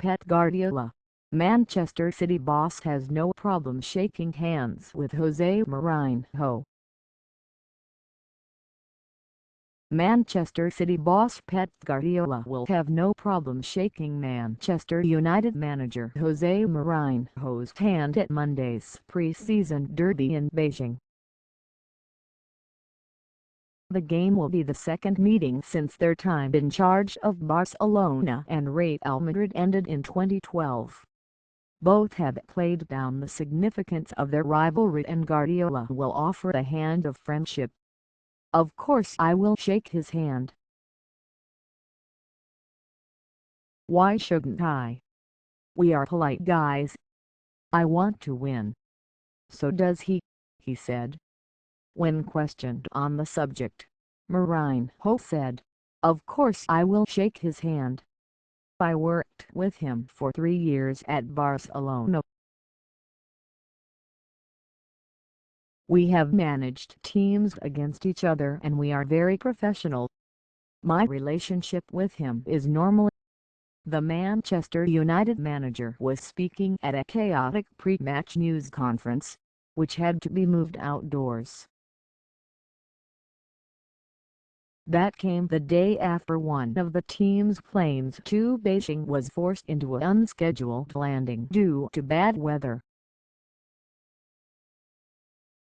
Pep Guardiola, Manchester City boss, has no problem shaking hands with Jose Mourinho. Manchester City boss Pep Guardiola will have no problem shaking Manchester United manager Jose Mourinho's hand at Monday's pre-season derby in Beijing. The game will be the second meeting since their time in charge of Barcelona and Real Madrid ended in 2012. Both have played down the significance of their rivalry, and Guardiola will offer a hand of friendship. "Of course I will shake his hand. Why shouldn't I? We are polite guys. I want to win. So does he," he said. When questioned on the subject, Mourinho said, "Of course I will shake his hand. I worked with him for 3 years at Barcelona. We have managed teams against each other and we are very professional. My relationship with him is normal." The Manchester United manager was speaking at a chaotic pre-match news conference, which had to be moved outdoors. That came the day after one of the team's planes to Beijing was forced into an unscheduled landing due to bad weather.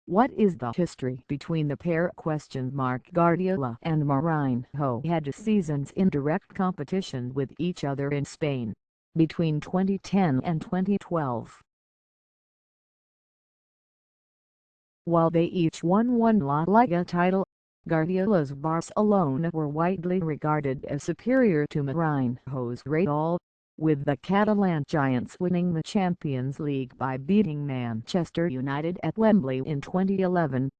What is the history between the pair? Guardiola and Mourinho had 2 seasons in direct competition with each other in Spain, between 2010 and 2012. While they each won one La Liga title, Guardiola's Barcelona were widely regarded as superior to Mourinho's Real, with the Catalan giants winning the Champions League by beating Manchester United at Wembley in 2011.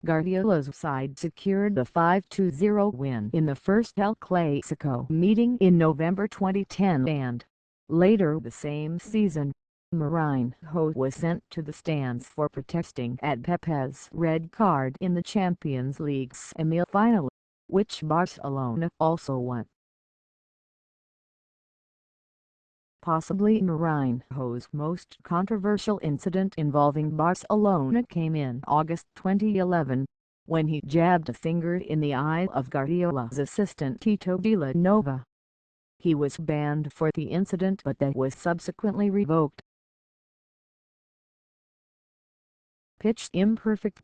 Guardiola's side secured the 5-0 win in the first El Clasico meeting in November 2010, and later the same season, Mourinho was sent to the stands for protesting at Pepe's red card in the Champions League semi-final, which Barcelona also won. Possibly Mourinho's most controversial incident involving Barcelona came in August 2011, when he jabbed a finger in the eye of Guardiola's assistant Tito Vilanova. He was banned for the incident, but that was subsequently revoked. Pitch imperfect?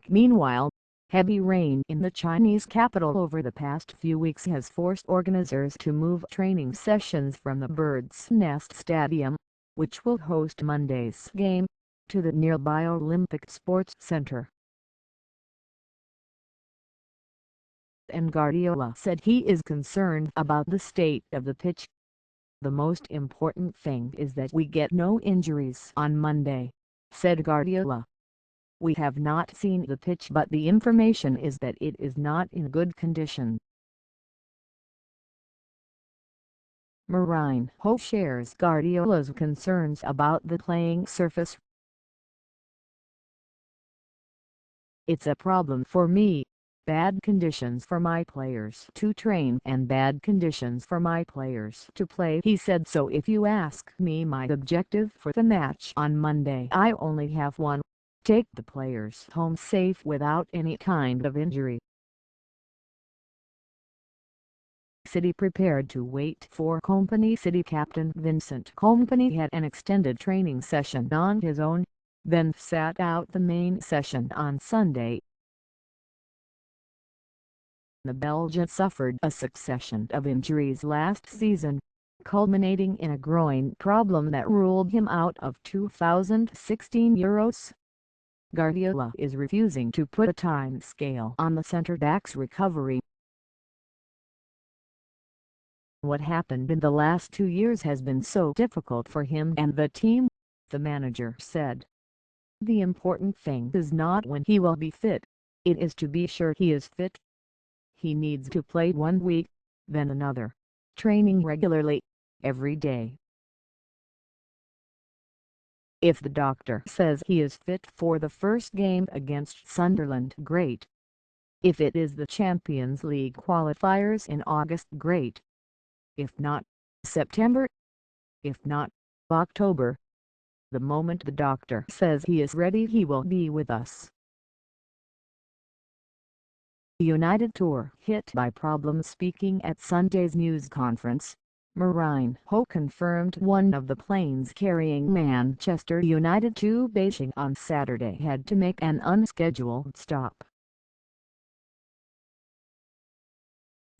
Meanwhile, heavy rain in the Chinese capital over the past few weeks has forced organisers to move training sessions from the Bird's Nest Stadium, which will host Monday's game, to the nearby Olympic Sports Centre. And Guardiola said he is concerned about the state of the pitch. "The most important thing is that we get no injuries on Monday," said Guardiola. "We have not seen the pitch, but the information is that it is not in good condition." Mourinho shares Guardiola's concerns about the playing surface. "It's a problem for me. Bad conditions for my players to train and bad conditions for my players to play," he said. "So if you ask me my objective for the match on Monday, I only have one: take the players home safe without any kind of injury." City prepared to wait for KompanyCity captain Vincent Kompany had an extended training session on his own, then sat out the main session on Sunday. The Belgian suffered a succession of injuries last season, culminating in a groin problem that ruled him out of 2016 Euros. Guardiola is refusing to put a timescale on the centre-back's recovery. "What happened in the last 2 years has been so difficult for him and the team," the manager said. "The important thing is not when he will be fit, it is to be sure he is fit. He needs to play 1 week, then another, training regularly, every day. If the doctor says he is fit for the first game against Sunderland, great. If it is the Champions League qualifiers in August, great. If not, September. If not, October. The moment the doctor says he is ready, he will be with us. The United tour hit by problems. Speaking at Sunday's news conference, Mourinho confirmed one of the planes carrying Manchester United to Beijing on Saturday had to make an unscheduled stop.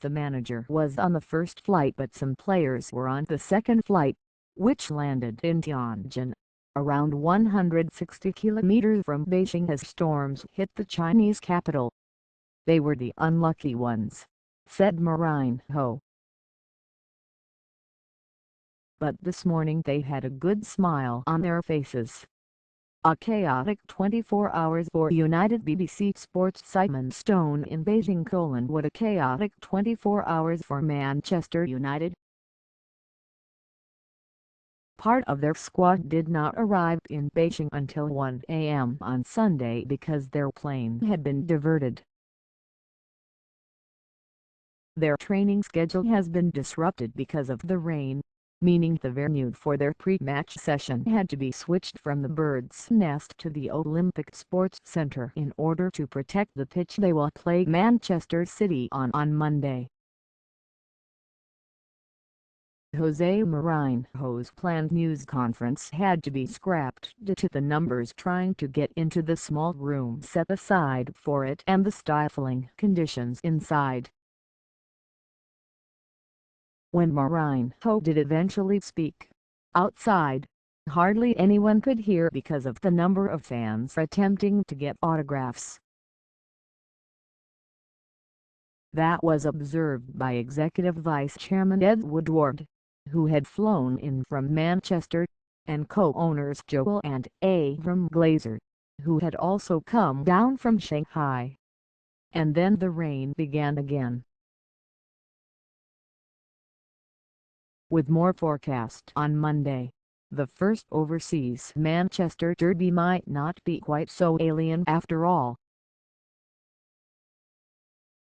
The manager was on the first flight, but some players were on the second flight, which landed in Tianjin, around 160 kilometers from Beijing as storms hit the Chinese capital. They were the unlucky ones, said Mourinho. But this morning they had a good smile on their faces. A chaotic 24 hours for United. BBC Sports Simon Stone in Beijing: What a chaotic 24 hours for Manchester United. Part of their squad did not arrive in Beijing until 1 a.m. on Sunday because their plane had been diverted. Their training schedule has been disrupted because of the rain, meaning the venue for their pre-match session had to be switched from the Bird's Nest to the Olympic Sports Centre in order to protect the pitch they will play Manchester City on Monday. Jose Mourinho's planned news conference had to be scrapped due to the numbers trying to get into the small room set aside for it and the stifling conditions inside. When Mourinho did eventually speak, outside, hardly anyone could hear because of the number of fans attempting to get autographs. That was observed by Executive Vice Chairman Ed Woodward, who had flown in from Manchester, and co-owners Joel and Avram Glazer, who had also come down from Shanghai. And then the rain began again. With more forecast on Monday, the first overseas Manchester derby might not be quite so alien after all.